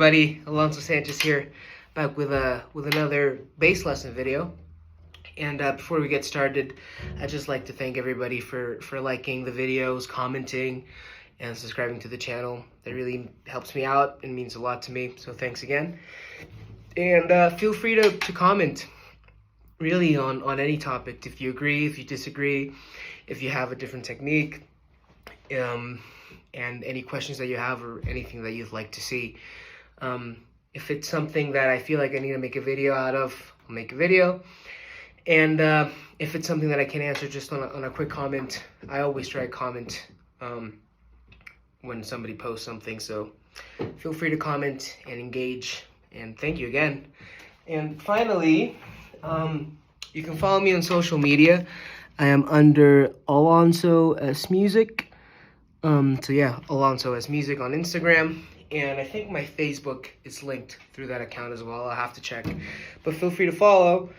everybody, Alonso Sanchez here, back with another bass lesson video. And before we get started, I'd just like to thank everybody for liking the videos, commenting, and subscribing to the channel. That really helps me out and means a lot to me, so thanks again. And feel free to comment, really, on any topic. If you agree, if you disagree, if you have a different technique, and any questions that you have or anything that you'd like to see. If it's something that I feel like I need to make a video out of, I'll make a video. And if it's something that I can answer just on a quick comment, I always try to comment when somebody posts something. So feel free to comment and engage. And thank you again. And finally, you can follow me on social media. I am under Alonso S Music. So yeah, Alonso S Music on Instagram, and I think my Facebook is linked through that account as well. I'll have to check, but feel free to follow.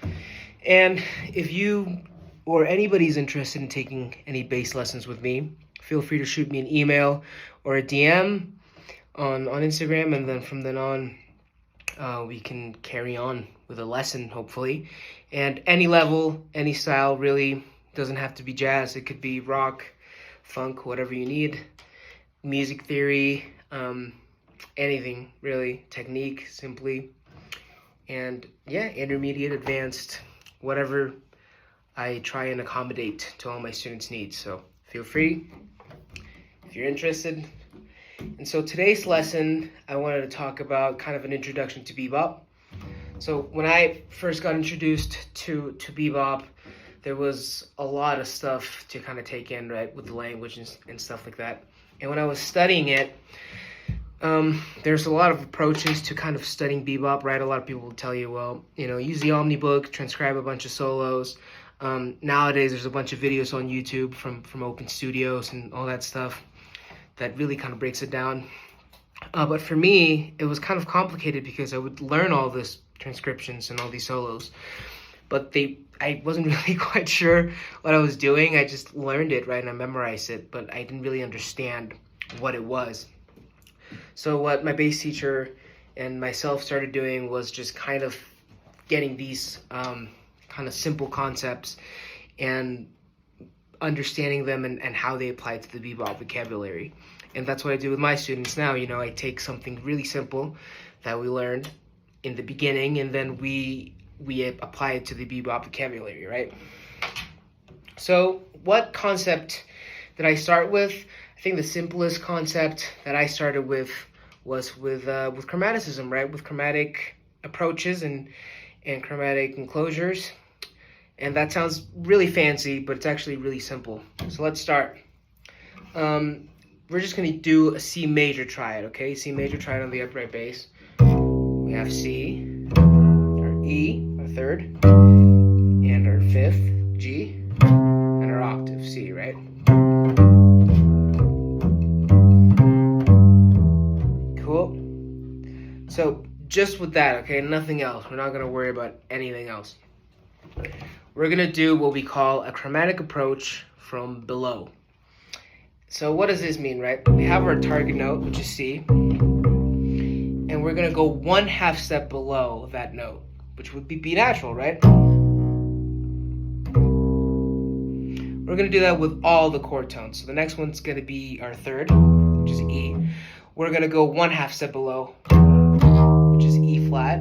And if you or anybody's interested in taking any bass lessons with me, feel free to shoot me an email or a DM on Instagram, and then from then on, we can carry on with a lesson, hopefully. And any level, any style, really doesn't have to be jazz. It could be rock, funk, whatever you need, music theory, anything really, technique simply, and yeah, intermediate, advanced, whatever I try and accommodate to all my students' needs. So feel free if you're interested. And so today's lesson, I wanted to talk about kind of an introduction to bebop. So when I first got introduced to bebop, there was a lot of stuff to kind of take in, right, with the language and stuff like that. And when I was studying it, there's a lot of approaches to kind of studying bebop, right? A lot of people will tell you, well, use the Omnibook, transcribe a bunch of solos. Nowadays, there's a bunch of videos on YouTube from Open Studios and all that stuff that really kind of breaks it down. But for me, it was kind of complicated because I would learn all this transcriptions and all these solos, but I wasn't really quite sure what I was doing. I just learned it, right, and I memorized it, but I didn't really understand what it was. So what my bass teacher and myself started doing was just kind of getting these kind of simple concepts and understanding them and how they apply to the bebop vocabulary. And that's what I do with my students now. I take something really simple that we learned in the beginning, and then we apply it to the bebop vocabulary, right? So what concept did I start with? I think the simplest concept that I started with was with chromaticism, right? With chromatic approaches and chromatic enclosures. And that sounds really fancy, but it's actually really simple. So let's start. We're just going to do a C major triad, okay? C major triad on the upright bass. We have C, our E, our third, and our fifth, G, and our octave, C, right? Cool. So just with that, okay, nothing else. We're not going to worry about anything else. We're going to do what we call a chromatic approach from below. So what does this mean, right? We have our target note, which is C, and we're going to go 1/2 step below that note, which would be B natural, right? We're going to do that with all the chord tones. So the next one's going to be our third, which is E. We're going to go 1/2 step below, which is E flat.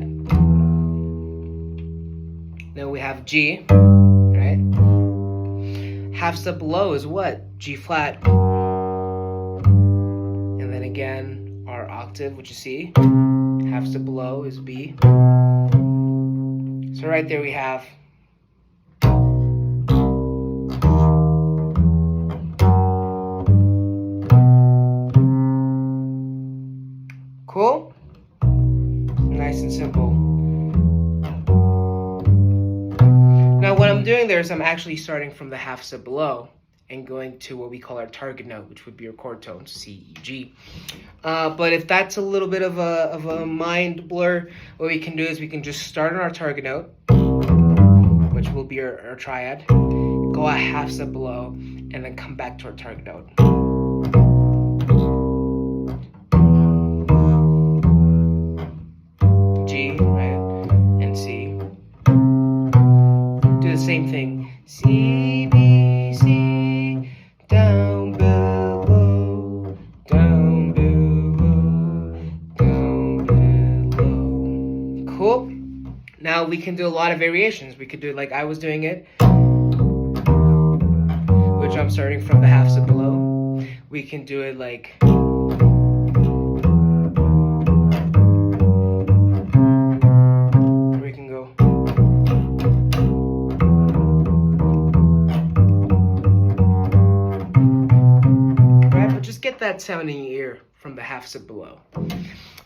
Then we have G, right? 1/2 step below is what? G flat. And then again, our octave, which is C. 1/2 step below is B. So right there we have cool? Nice and simple. Now what I'm doing there is I'm actually starting from the 1/2 step below and going to what we call our target note, which would be our chord tones, C, E, G. But if that's a little bit of a mind blur, what we can do is we can just start on our target note, which will be our triad, go 1/2 step below, and then come back to our target note. the same thing. C, B, C, down below, down below, down below. Cool. Now we can do a lot of variations. We could do it like I was doing it, which I'm starting from the half step below. We can do it like we can go. Right, but just get that sound in your ear from the half step below.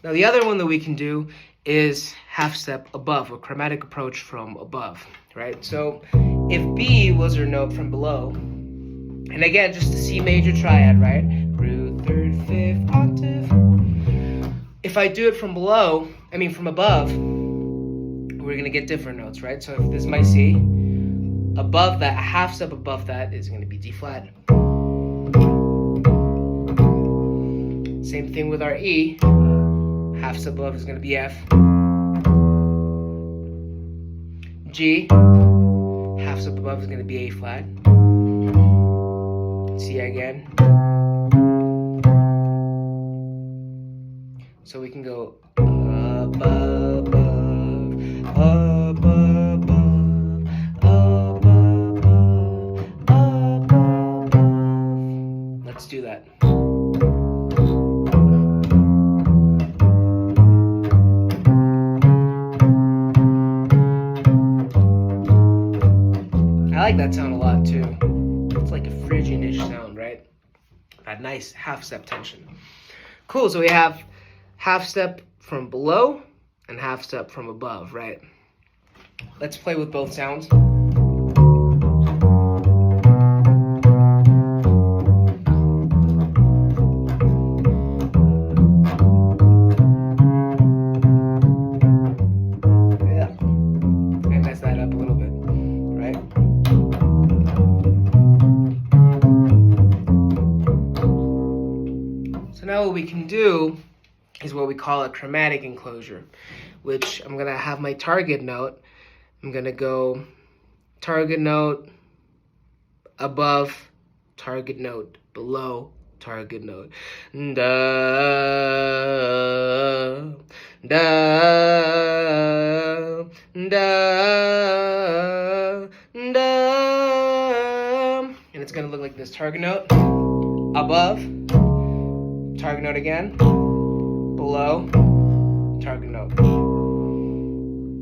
Now the other one that we can do is half step above, a chromatic approach from above, right? So if B was our note from below, and again, just the C major triad, right? Root, third, fifth, octave. If I do it from below, from above, we're gonna get different notes, right? So if this is my C, above that, a half step above that is gonna be D flat. Same thing with our E. Half step above is gonna be F. G. Half step above is gonna be A flat. C again. So we can go up, above, up, above, up, above, up, above. Let's do that. I like that sound a lot too. It's like a Phrygian-ish sound, right? That nice half step tension. Cool, so we have half step from below and half step from above, right? Let's play with both sounds. Yeah, and mess that up a little bit, right? So now what we can do is what we call a chromatic enclosure, which I'm gonna have my target note. I'm gonna go target note above, target note below, target note. Da, da, da, da. And it's gonna look like this: target note above, target note again, below, target note.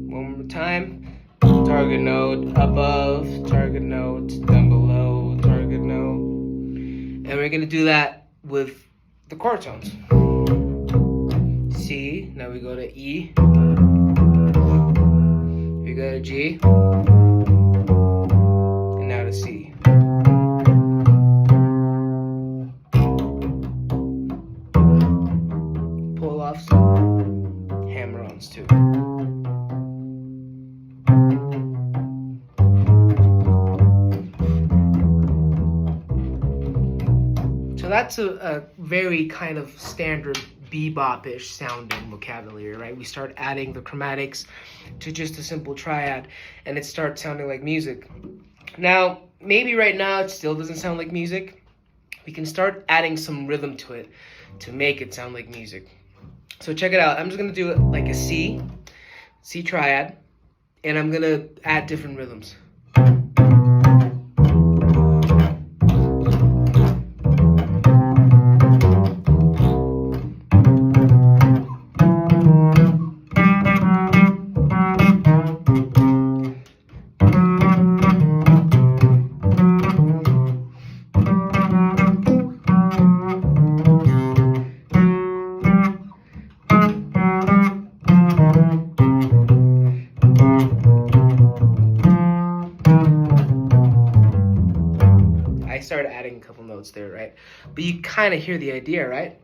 One more time. Target note above, target note, then below, target note. And we're going to do that with the chord tones. C, now we go to E. We go to G. And now to C. Pull-offs, hammer-ons too. So that's a very kind of standard bebop-ish sounding vocabulary, right? We start adding the chromatics to just a simple triad, and it starts sounding like music. Now, maybe right now it still doesn't sound like music. We can start adding some rhythm to it to make it sound like music. So check it out. I'm just going to do it like a C triad, and I'm going to add different rhythms. I started adding a couple notes there, right? But you kind of hear the idea, right?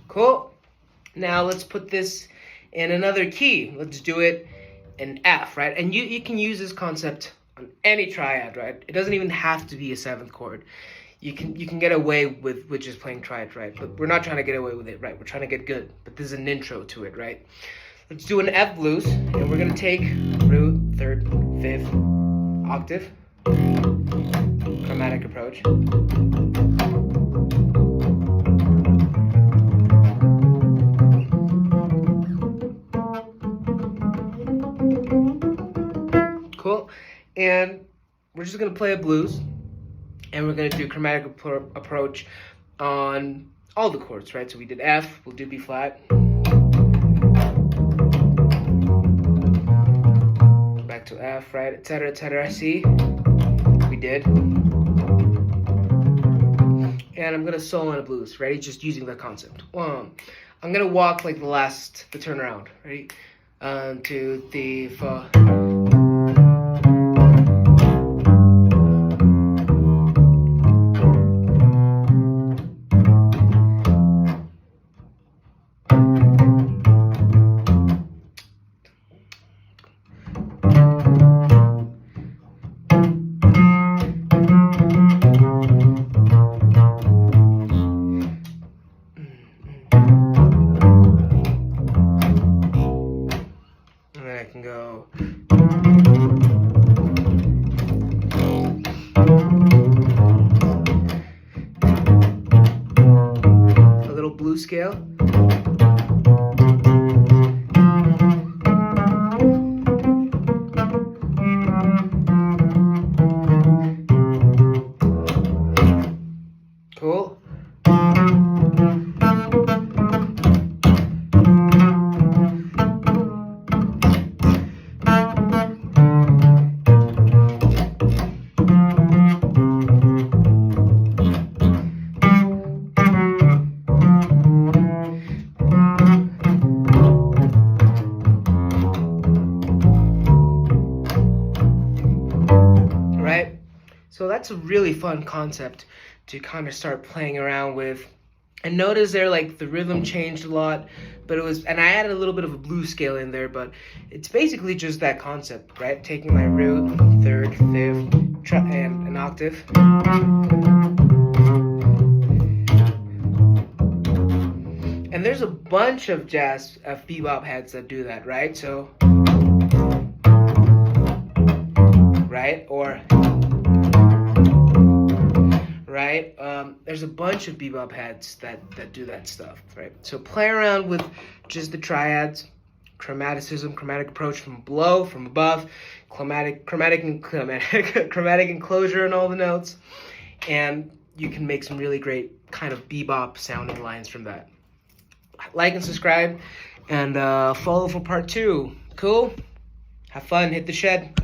Cool. Now let's put this And another key, let's do it in F, right? And you can use this concept on any triad, right? It doesn't even have to be a 7th chord. You can get away with just playing triads, right? But we're not trying to get away with it, right? We're trying to get good. But this is an intro to it, right? Let's do an F blues, and we're gonna take root, 3rd, 5th, octave, chromatic approach. Cool. And we're just gonna play a blues, and we're gonna do chromatic approach on all the chords, right? So we did F, we'll do B flat. Back to F, right, etc., etc. C, we did. And I'm gonna solo on a blues, ready? Just using that concept. I'm gonna walk like the turnaround, ready? 1, 2, 3, 4. I can go. A little blue scale. Cool. Right? So that's a really fun concept to kind of start playing around with. And notice there, like, the rhythm changed a lot, but and I added a little bit of a blues scale in there, but it's basically just that concept, right? Taking my root, 3rd, 5th, and an octave. And there's a bunch of jazz, bebop heads that do that, right? So, right? Or, right? There's a bunch of bebop heads that do that stuff, right? So play around with just the triads, chromaticism, chromatic approach from below, from above, chromatic enclosure in all the notes, and you can make some really great kind of bebop sounding lines from that. Like and subscribe, and follow for part 2. Cool? Have fun, hit the shed.